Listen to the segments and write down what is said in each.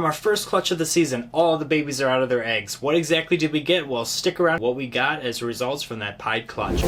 From our first clutch of the season, all the babies are out of their eggs. What exactly did we get? Well, stick around. What we got as results from that pied clutch.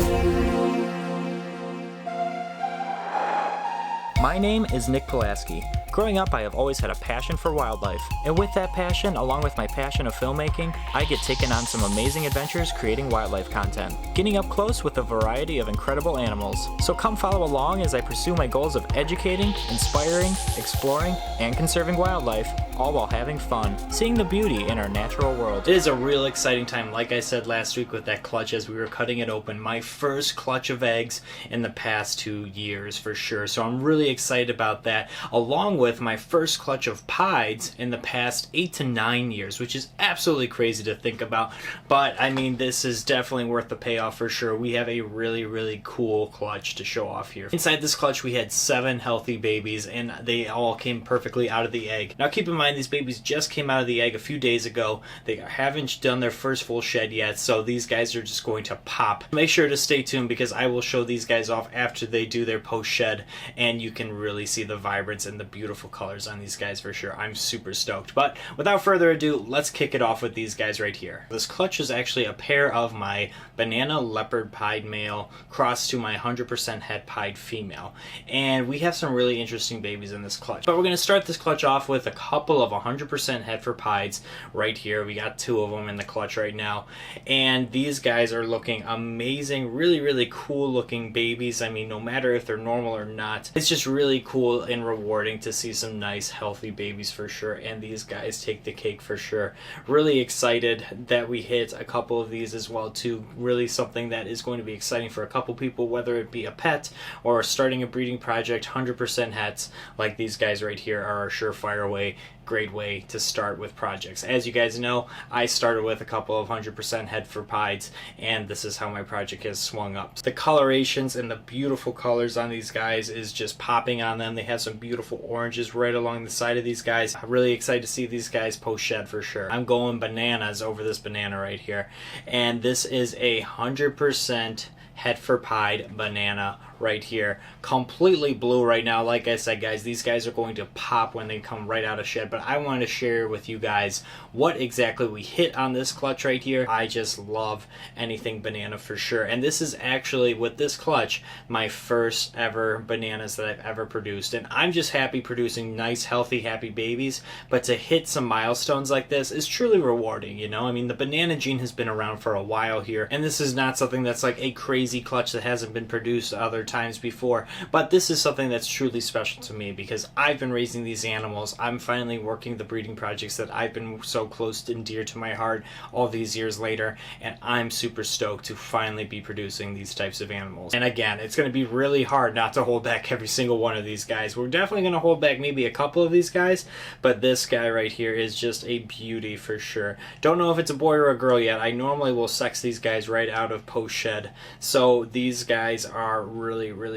My name is Nick Pulaski. Growing up, I have always had a passion for wildlife, and with that passion, along with my passion of filmmaking, I get taken on some amazing adventures creating wildlife content, getting up close with a variety of incredible animals. So come follow along as I pursue my goals of educating, inspiring, exploring, and conserving wildlife, all while having fun, seeing the beauty in our natural world. It is a real exciting time, like I said last week with that clutch as we were cutting it open. My first clutch of eggs in the past 2 years for sure, so I'm really excited about that, along with my first clutch of pieds in the past 8 to 9 years, which is absolutely crazy to think about. But I mean, this is definitely worth the payoff for sure. We have a really cool clutch to show off here. Inside this clutch we had 7 healthy babies, and they all came perfectly out of the egg. Now keep in mind, these babies just came out of the egg a few days ago. They haven't done their first full shed yet, so these guys are just going to pop. Make sure to stay tuned because I will show these guys off after they do their post shed, and you can really see the vibrance and the beautiful colors on these guys for sure. I'm super stoked. But without further ado, let's kick it off with these guys right here. This clutch is actually a pair of my banana leopard pied male crossed to my 100% het pied female, and we have some really interesting babies in this clutch. But we're going to start this clutch off with a couple of 100% het for pieds right here. We got 2 of them in the clutch right now, and these guys are looking amazing. Really cool looking babies. I mean, no matter if they're normal or not, it's just really cool and rewarding to see some nice healthy babies for sure, and these guys take the cake for sure. Really excited that we hit a couple of these as well too. Really something that is going to be exciting for a couple people, whether it be a pet or starting a breeding project. 100% hets like these guys right here are a surefire way, great way to start with projects. As you guys know, I started with a couple of 100% het for pieds, and this is how my project has swung up. The colorations and the beautiful colors on these guys is just popping on them. They have some beautiful oranges right along the side of these guys. I'm really excited to see these guys post shed for sure. I'm going bananas over this banana right here, and this is a 100% het for pied banana right here, completely blue right now. Like I said, guys, these guys are going to pop when they come right out of shed, but I wanted to share with you guys what exactly we hit on this clutch right here. I just love anything banana for sure, and this is actually, with this clutch, my first ever bananas that I've ever produced, and I'm just happy producing nice, healthy, happy babies. But to hit some milestones like this is truly rewarding, you know? I mean, the banana gene has been around for a while here, and this is not something that's like a crazy clutch that hasn't been produced other times before, but this is something that's truly special to me because I've been raising these animals. I'm finally working the breeding projects that I've been so close and dear to my heart all these years later, and I'm super stoked to finally be producing these types of animals. And again, it's going to be really hard not to hold back every single one of these guys. We're definitely going to hold back maybe a couple of these guys, but this guy right here is just a beauty for sure. Don't know if it's a boy or a girl yet. I normally will sex these guys right out of post shed, so these guys are really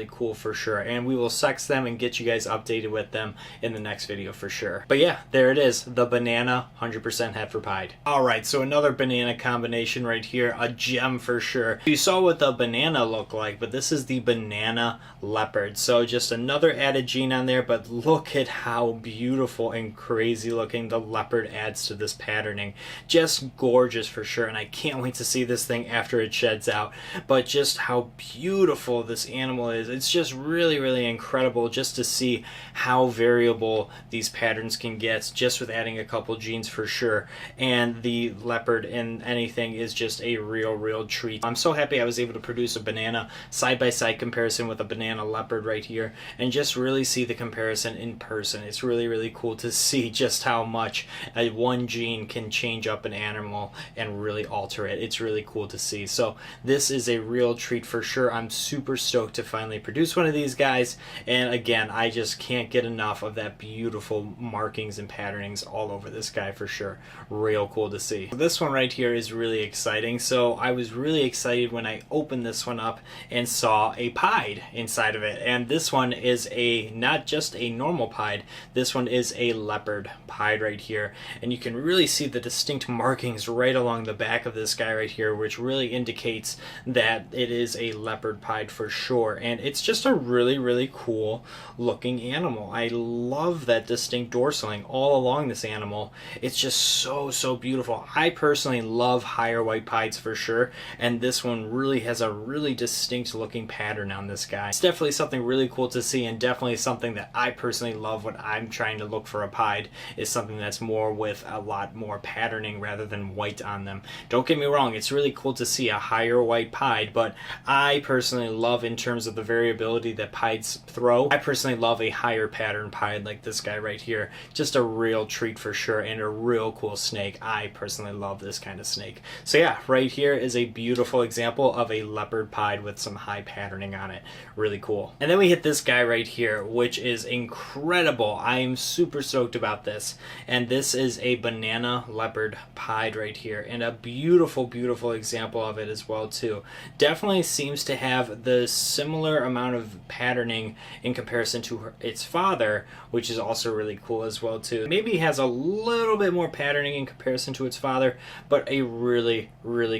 cool for sure, and we will sex them and get you guys updated with them in the next video for sure. But yeah, there it is, the banana 100% het for pied. Alright, so another banana combination right here, a gem for sure. You saw what the banana looked like, but this is the banana leopard, so just another added gene on there. But look at how beautiful and crazy looking the leopard adds to this patterning. Just gorgeous for sure, and I can't wait to see this thing after it sheds out. But just how beautiful this animal is. It's just really incredible just to see how variable these patterns can get just with adding a couple genes for sure. And the leopard in anything is just a real treat. I'm so happy I was able to produce a banana side-by-side comparison with a banana leopard right here and just really see the comparison in person. It's really cool to see just how much one gene can change up an animal and really alter it. It's really cool to see. So this is a real treat for sure. I'm super stoked to finally produce one of these guys, and again, I just can't get enough of that beautiful markings and patternings all over this guy for sure. Real cool to see. This one right here is really exciting. So I was really excited when I opened this one up and saw a pied inside of it, and this one is a not just a normal pied, this one is a leopard pied right here, and you can really see the distinct markings right along the back of this guy right here, which really indicates that it is a leopard pied for sure. sure. And it's just a really cool looking animal. I love that distinct dorsaling all along this animal. It's just so beautiful. I personally love higher white pieds for sure, and this one really has a really distinct looking pattern on this guy. It's definitely something really cool to see, and definitely something that I personally love when I'm trying to look for a pied, is something that's more with a lot more patterning rather than white on them. Don't get me wrong, it's really cool to see a higher white pied, but I personally love, in terms of the variability that pieds throw, I personally love a higher pattern pied like this guy right here. Just a real treat for sure, and a real cool snake. I personally love this kind of snake. So yeah, right here is a beautiful example of a leopard pied with some high patterning on it. Really cool. And then we hit this guy right here, which is incredible. I am super stoked about this. And this is a banana leopard pied right here, and a beautiful example of it as well too. Definitely seems to have the similar amount of patterning in comparison to its father, which is also really cool as well too. Maybe has a little bit more patterning in comparison to its father, but a really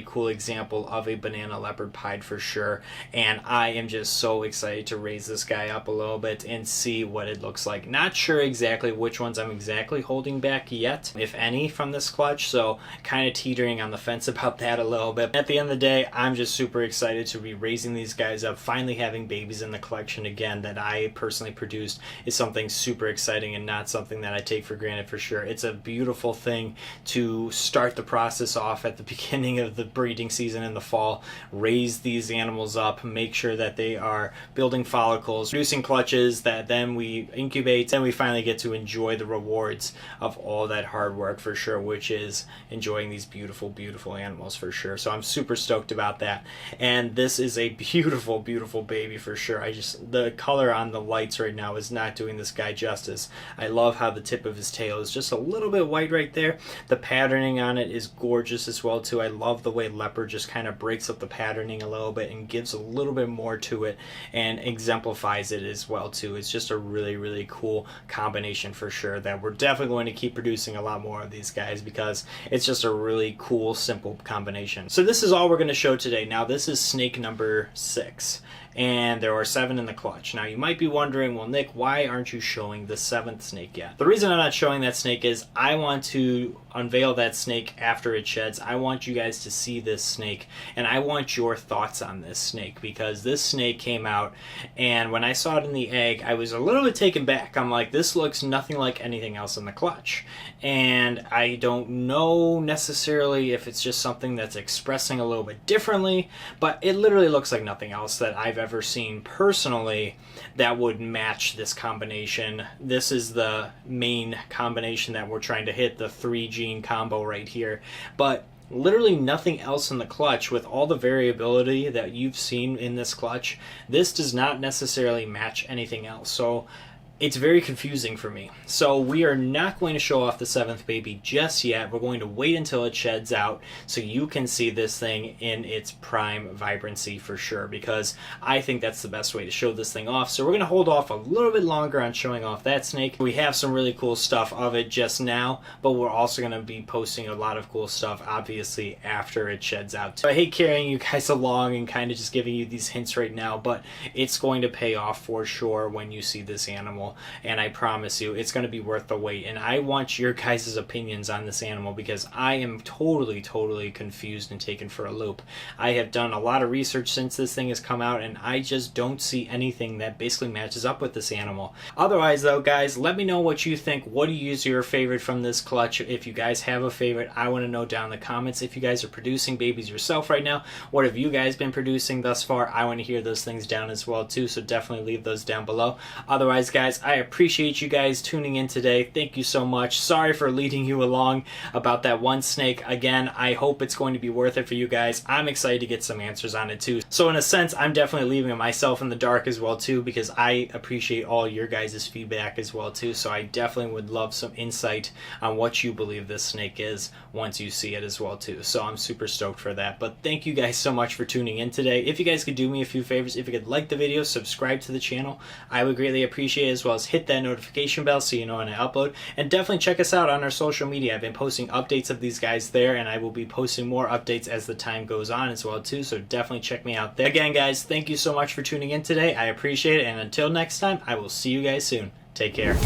cool example of a banana leopard pied for sure. And I am just so excited to raise this guy up a little bit and see what it looks like. Not sure exactly which ones I'm exactly holding back yet, if any, from this clutch, so kind of teetering on the fence about that a little bit. At the end of the day, I'm just super excited to be raising these guys up. Finally having babies in the collection again that I personally produced is something super exciting, and not something that I take for granted for sure. It's a beautiful thing to start the process off at the beginning of the breeding season in the fall, raise these animals up, make sure that they are building follicles, producing clutches that then we incubate, and we finally get to enjoy the rewards of all that hard work for sure, which is enjoying these beautiful animals for sure. So I'm super stoked about that. And this is a beautiful baby for sure. The color on the lights right now is not doing this guy justice. I love how the tip of his tail is just a little bit white right there. The patterning on it is gorgeous as well too. I love the way Leopard just kind of breaks up the patterning a little bit and gives a little bit more to it and exemplifies it as well too. It's just a really cool combination for sure, that we're definitely going to keep producing a lot more of these guys, because it's just a really cool, simple combination. So this is all we're going to show today. Now this is snake number 6, and there are 7 in the clutch. Now you might be wondering, well Nick, why aren't you showing the 7th snake yet? The reason I'm not showing that snake is I want to unveil that snake after it sheds. I want you guys to see this snake, and I want your thoughts on this snake, because this snake came out, and when I saw it in the egg, I was a little bit taken back. I'm like, this looks nothing like anything else in the clutch, and I don't know necessarily if it's just something that's expressing a little bit differently, but it literally looks like nothing else that I've ever seen personally that would match this combination. This is the main combination that we're trying to hit, the 3 gene combo right here, but literally nothing else in the clutch. With all the variability that you've seen in this clutch, this does not necessarily match anything else. So it's very confusing for me. So we are not going to show off the 7th baby just yet. We're going to wait until it sheds out so you can see this thing in its prime vibrancy for sure, because I think that's the best way to show this thing off. So we're going to hold off a little bit longer on showing off that snake. We have some really cool stuff of it just now, but we're also going to be posting a lot of cool stuff obviously after it sheds out. So I hate carrying you guys along and kind of just giving you these hints right now, but it's going to pay off for sure when you see this animal. And I promise you it's going to be worth the wait. And I want your guys' opinions on this animal, because I am totally confused and taken for a loop. I have done a lot of research since this thing has come out, and I just don't see anything that basically matches up with this animal. Otherwise though, guys, let me know what you think. What do you use your favorite from this clutch? If you guys have a favorite, I want to know down in the comments. If you guys are producing babies yourself right now, what have you guys been producing thus far? I want to hear those things down as well too, so definitely leave those down below. Otherwise guys, I appreciate you guys tuning in today. Thank you so much. Sorry for leading you along about that one snake. Again, I hope it's going to be worth it for you guys. I'm excited to get some answers on it too. So in a sense, I'm definitely leaving myself in the dark as well too, because I appreciate all your guys' feedback as well too. So I definitely would love some insight on what you believe this snake is once you see it as well too. So I'm super stoked for that. But thank you guys so much for tuning in today. If you guys could do me a few favors, if you could like the video, subscribe to the channel, I would greatly appreciate it as well. well as hit that notification bell so you know when I upload. And definitely check us out on our social media. I've been posting updates of these guys there, and I will be posting more updates as the time goes on as well too, so definitely check me out there. Again guys, thank you so much for tuning in today. I appreciate it, and until next time, I will see you guys soon. Take care.